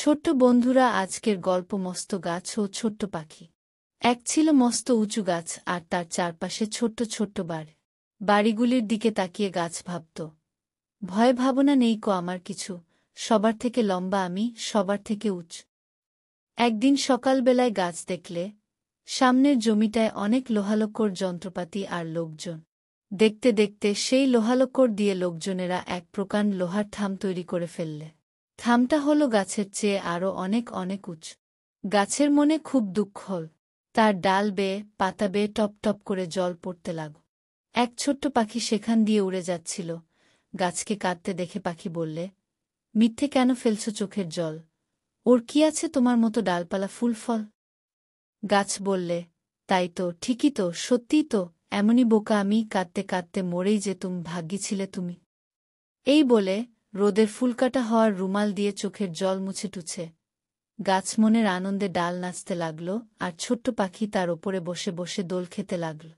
ছোট্ট বন্ধুরা, আজকের গল্প মস্ত গাছ ও ছোট্ট পাখি। এক ছিল মস্ত উঁচু গাছ, আর তার চারপাশে ছোট্ট ছোট্ট বাড়িগুলির দিকে তাকিয়ে গাছ ভাবত, ভয় ভাবনা নেই কো আমার কিছু, সবার থেকে লম্বা আমি, সবার থেকে উঁচু। একদিন সকালবেলায় গাছ দেখলে সামনের জমিটায় অনেক লোহালক্কর যন্ত্রপাতি আর লোকজন। দেখতে দেখতে সেই লোহালক্কর দিয়ে লোকজনেরা এক প্রকাণ্ড লোহার থাম তৈরি করে ফেললে। থামটা হল গাছের চেয়ে আরও অনেক অনেক উঁচু। গাছের মনে খুব দুঃখ হল। তার ডাল বেয়ে পাতা বেয়ে টপ টপ করে জল পড়তে লাগল। এক ছোট্ট পাখি সেখান দিয়ে উড়ে যাচ্ছিল। গাছকে কাঁদতে দেখে পাখি বললে, মিথ্যে কেন ফেলছ চোখের জল? ওর কি আছে তোমার মতো ডালপালা ফুল ফল? গাছ বললে, তাই তো, ঠিকই তো, সত্যিই তো, এমনই বোকা আমি, কাঁদতে কাঁদতে মরেই যেতুম, ভাগ্যি ছিলে তুমি। এই বলে রোদের ফুলকাটা হওয়ার রুমাল দিয়ে চোখের জল মুছে টুছে গাছ মনের আনন্দে ডাল নাচতে লাগল, আর ছোট্ট পাখি তার ওপরে বসে বসে দোল খেতে লাগল।